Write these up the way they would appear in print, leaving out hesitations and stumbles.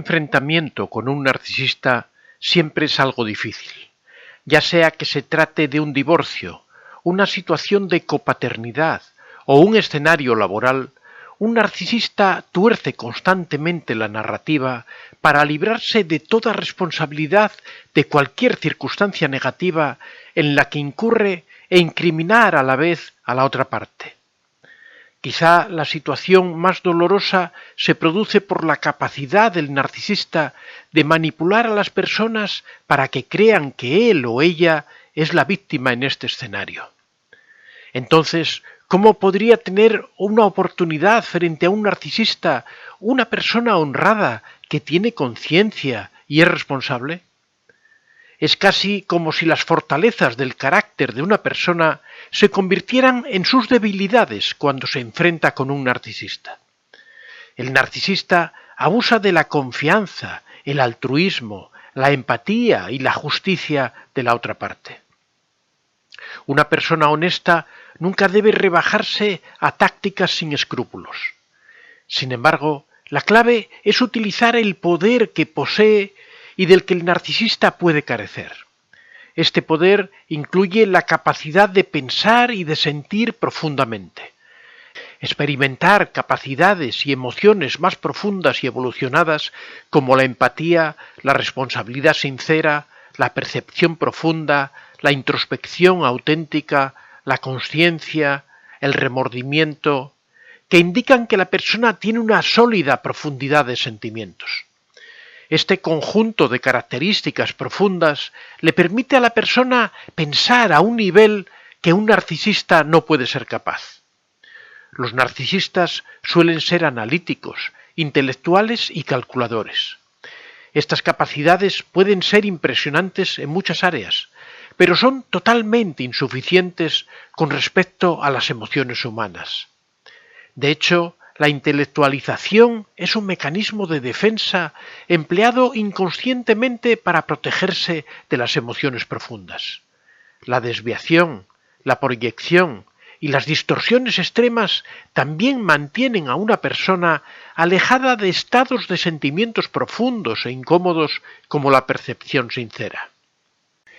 enfrentamiento con un narcisista siempre es algo difícil, ya sea que se trate de un divorcio, una situación de copaternidad o un escenario laboral. Un narcisista tuerce constantemente la narrativa para librarse de toda responsabilidad de cualquier circunstancia negativa en la que incurre e incriminar a la vez a la otra parte. Quizá la situación más dolorosa se produce por la capacidad del narcisista de manipular a las personas para que crean que él o ella es la víctima en este escenario. Entonces, ¿cómo podría tener una oportunidad frente a un narcisista, una persona honrada que tiene conciencia y es responsable? Es casi como si las fortalezas del carácter de una persona se convirtieran en sus debilidades cuando se enfrenta con un narcisista. El narcisista abusa de la confianza, el altruismo, la empatía y la justicia de la otra parte. Una persona honesta nunca debe rebajarse a tácticas sin escrúpulos. Sin embargo, la clave es utilizar el poder que posee y del que el narcisista puede carecer. Este poder incluye la capacidad de pensar y de sentir profundamente. Experimentar capacidades y emociones más profundas y evolucionadas como la empatía, la responsabilidad sincera, la percepción profunda, la introspección auténtica, la consciencia, el remordimiento, que indican que la persona tiene una sólida profundidad de sentimientos. Este conjunto de características profundas le permite a la persona pensar a un nivel que un narcisista no puede ser capaz. Los narcisistas suelen ser analíticos, intelectuales y calculadores. Estas capacidades pueden ser impresionantes en muchas áreas, pero son totalmente insuficientes con respecto a las emociones humanas. De hecho, la intelectualización es un mecanismo de defensa empleado inconscientemente para protegerse de las emociones profundas. La desviación, la proyección y las distorsiones extremas también mantienen a una persona alejada de estados de sentimientos profundos e incómodos como la percepción sincera.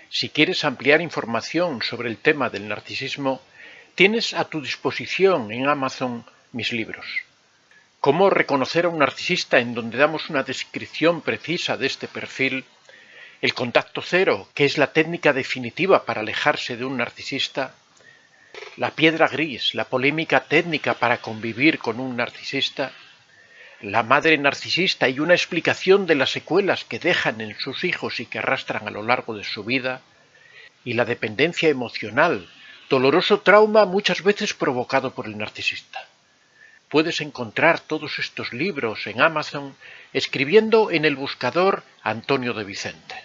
Si quieres ampliar información sobre el tema del narcisismo, tienes a tu disposición en Amazon mis libros. Cómo reconocer a un narcisista, en donde damos una descripción precisa de este perfil. El contacto cero, que es la técnica definitiva para alejarse de un narcisista. La piedra gris, la polémica técnica para convivir con un narcisista. La madre narcisista y una explicación de las secuelas que dejan en sus hijos y que arrastran a lo largo de su vida. Y la dependencia emocional, doloroso trauma muchas veces provocado por el narcisista. Puedes encontrar todos estos libros en Amazon escribiendo en el buscador Antonio de Vicente.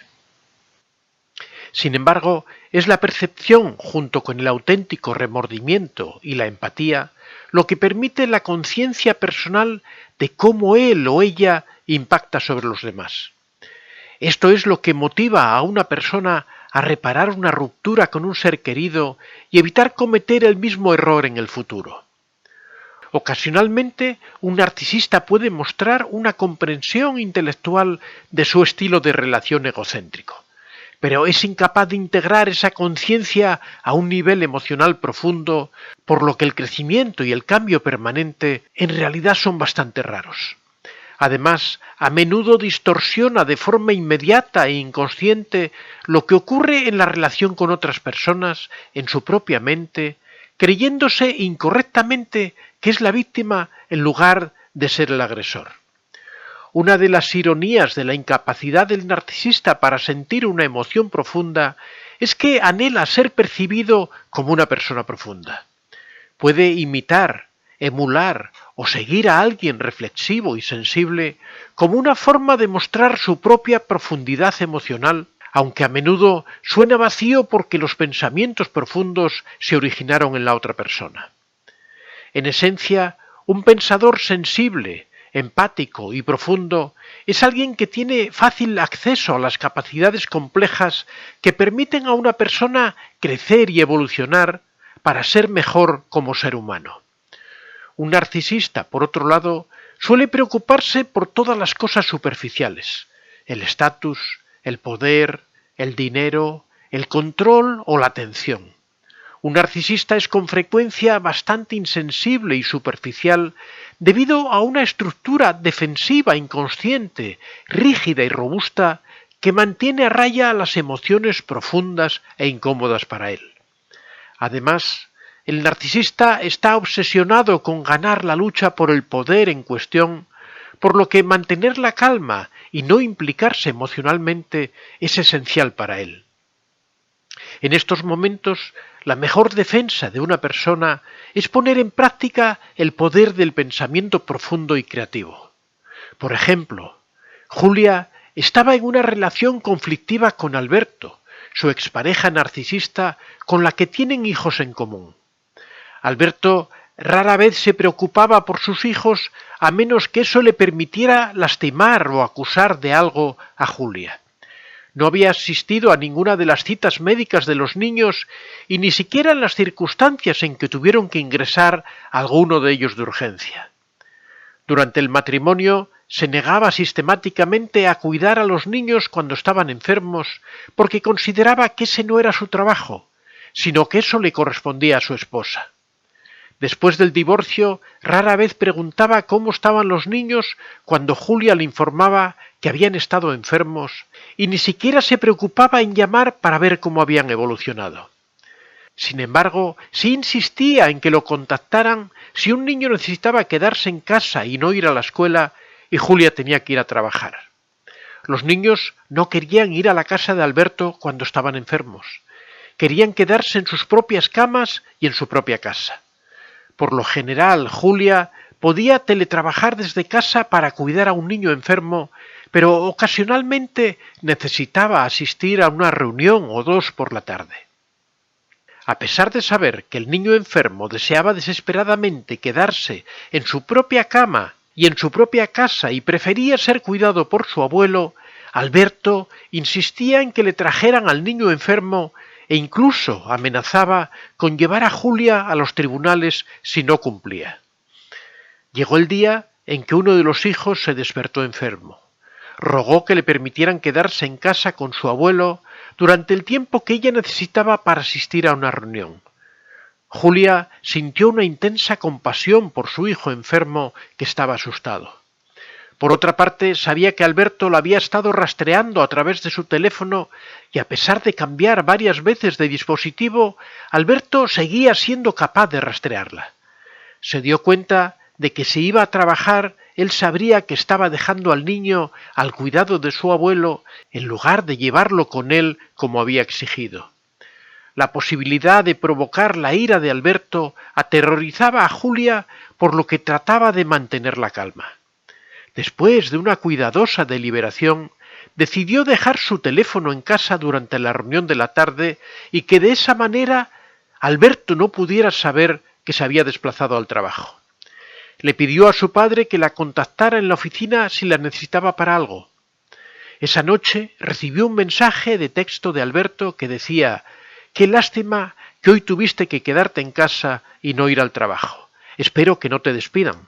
Sin embargo, es la percepción junto con el auténtico remordimiento y la empatía lo que permite la conciencia personal de cómo él o ella impacta sobre los demás. Esto es lo que motiva a una persona a reparar una ruptura con un ser querido y evitar cometer el mismo error en el futuro. Ocasionalmente, un narcisista puede mostrar una comprensión intelectual de su estilo de relación egocéntrico, pero es incapaz de integrar esa conciencia a un nivel emocional profundo, por lo que el crecimiento y el cambio permanente en realidad son bastante raros. Además, a menudo distorsiona de forma inmediata e inconsciente lo que ocurre en la relación con otras personas, en su propia mente, creyéndose incorrectamente que es la víctima en lugar de ser el agresor. Una de las ironías de la incapacidad del narcisista para sentir una emoción profunda es que anhela ser percibido como una persona profunda. Puede imitar, emular o seguir a alguien reflexivo y sensible como una forma de mostrar su propia profundidad emocional, aunque a menudo suena vacío porque los pensamientos profundos se originaron en la otra persona. En esencia, un pensador sensible, empático y profundo es alguien que tiene fácil acceso a las capacidades complejas que permiten a una persona crecer y evolucionar para ser mejor como ser humano. Un narcisista, por otro lado, suele preocuparse por todas las cosas superficiales: el estatus, el poder, el dinero, el control o la atención. Un narcisista es con frecuencia bastante insensible y superficial debido a una estructura defensiva inconsciente, rígida y robusta que mantiene a raya las emociones profundas e incómodas para él. Además, el narcisista está obsesionado con ganar la lucha por el poder en cuestión, por lo que mantener la calma y no implicarse emocionalmente es esencial para él. En estos momentos, la mejor defensa de una persona es poner en práctica el poder del pensamiento profundo y creativo. Por ejemplo, Julia estaba en una relación conflictiva con Alberto, su expareja narcisista con la que tienen hijos en común. Alberto rara vez se preocupaba por sus hijos a menos que eso le permitiera lastimar o acusar de algo a Julia. No había asistido a ninguna de las citas médicas de los niños y ni siquiera en las circunstancias en que tuvieron que ingresar alguno de ellos de urgencia. Durante el matrimonio se negaba sistemáticamente a cuidar a los niños cuando estaban enfermos porque consideraba que ese no era su trabajo, sino que eso le correspondía a su esposa. Después del divorcio, rara vez preguntaba cómo estaban los niños cuando Julia le informaba que habían estado enfermos y ni siquiera se preocupaba en llamar para ver cómo habían evolucionado. Sin embargo, sí insistía en que lo contactaran si un niño necesitaba quedarse en casa y no ir a la escuela y Julia tenía que ir a trabajar. Los niños no querían ir a la casa de Alberto cuando estaban enfermos. Querían quedarse en sus propias camas y en su propia casa. Por lo general, Julia podía teletrabajar desde casa para cuidar a un niño enfermo, pero ocasionalmente necesitaba asistir a una reunión o dos por la tarde. A pesar de saber que el niño enfermo deseaba desesperadamente quedarse en su propia cama y en su propia casa y prefería ser cuidado por su abuelo, Alberto insistía en que le trajeran al niño enfermo e incluso amenazaba con llevar a Julia a los tribunales si no cumplía. Llegó el día en que uno de los hijos se despertó enfermo. Rogó que le permitieran quedarse en casa con su abuelo durante el tiempo que ella necesitaba para asistir a una reunión. Julia sintió una intensa compasión por su hijo enfermo que estaba asustado. Por otra parte, sabía que Alberto la había estado rastreando a través de su teléfono y a pesar de cambiar varias veces de dispositivo, Alberto seguía siendo capaz de rastrearla. Se dio cuenta de que si iba a trabajar, él sabría que estaba dejando al niño al cuidado de su abuelo en lugar de llevarlo con él como había exigido. La posibilidad de provocar la ira de Alberto aterrorizaba a Julia, por lo que trataba de mantener la calma. Después de una cuidadosa deliberación, decidió dejar su teléfono en casa durante la reunión de la tarde y que de esa manera Alberto no pudiera saber que se había desplazado al trabajo. Le pidió a su padre que la contactara en la oficina si la necesitaba para algo. Esa noche recibió un mensaje de texto de Alberto que decía: «Qué lástima que hoy tuviste que quedarte en casa y no ir al trabajo. Espero que no te despidan».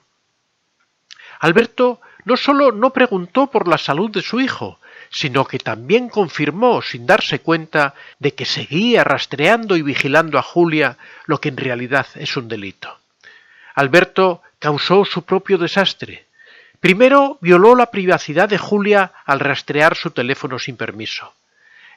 Alberto no solo no preguntó por la salud de su hijo, sino que también confirmó, sin darse cuenta, de que seguía rastreando y vigilando a Julia, lo que en realidad es un delito. Alberto causó su propio desastre. Primero, violó la privacidad de Julia al rastrear su teléfono sin permiso.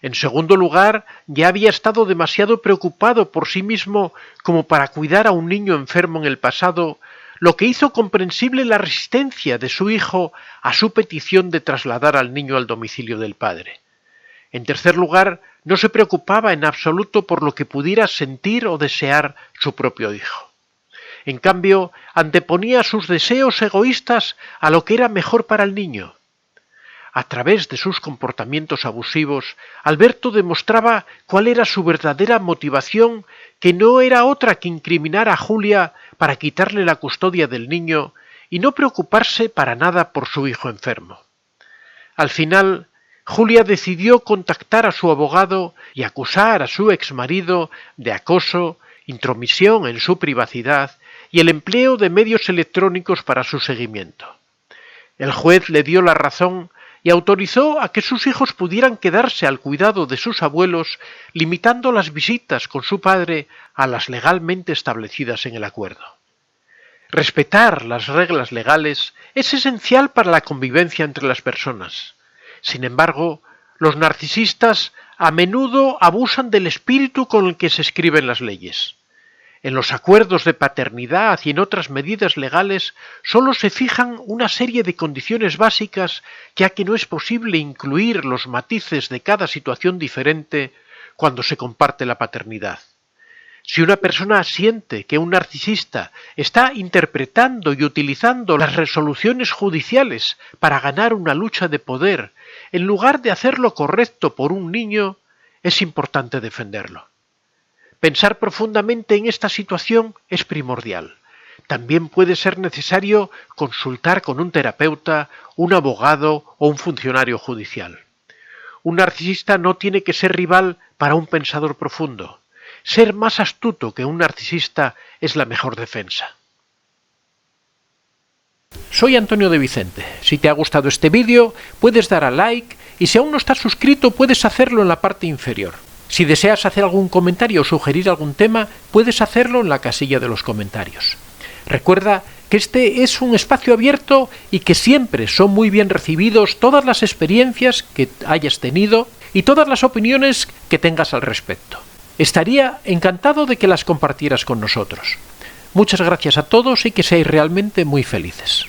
En segundo lugar, ya había estado demasiado preocupado por sí mismo como para cuidar a un niño enfermo en el pasado, lo que hizo comprensible la resistencia de su hijo a su petición de trasladar al niño al domicilio del padre. En tercer lugar, no se preocupaba en absoluto por lo que pudiera sentir o desear su propio hijo. En cambio, anteponía sus deseos egoístas a lo que era mejor para el niño. A través de sus comportamientos abusivos, Alberto demostraba cuál era su verdadera motivación, que no era otra que incriminar a Julia para quitarle la custodia del niño y no preocuparse para nada por su hijo enfermo. Al final, Julia decidió contactar a su abogado y acusar a su exmarido de acoso, intromisión en su privacidad y el empleo de medios electrónicos para su seguimiento. El juez le dio la razón y autorizó a que sus hijos pudieran quedarse al cuidado de sus abuelos, limitando las visitas con su padre a las legalmente establecidas en el acuerdo. Respetar las reglas legales es esencial para la convivencia entre las personas. Sin embargo, los narcisistas a menudo abusan del espíritu con el que se escriben las leyes. En los acuerdos de paternidad y en otras medidas legales solo se fijan una serie de condiciones básicas, ya que no es posible incluir los matices de cada situación diferente cuando se comparte la paternidad. Si una persona siente que un narcisista está interpretando y utilizando las resoluciones judiciales para ganar una lucha de poder, en lugar de hacer lo correcto por un niño, es importante defenderlo. Pensar profundamente en esta situación es primordial. También puede ser necesario consultar con un terapeuta, un abogado o un funcionario judicial. Un narcisista no tiene que ser rival para un pensador profundo. Ser más astuto que un narcisista es la mejor defensa. Soy Antonio de Vicente. Si te ha gustado este vídeo, puedes dar a like y si aún no estás suscrito, puedes hacerlo en la parte inferior. Si deseas hacer algún comentario o sugerir algún tema, puedes hacerlo en la casilla de los comentarios. Recuerda que este es un espacio abierto y que siempre son muy bien recibidos todas las experiencias que hayas tenido y todas las opiniones que tengas al respecto. Estaría encantado de que las compartieras con nosotros. Muchas gracias a todos y que seáis realmente muy felices.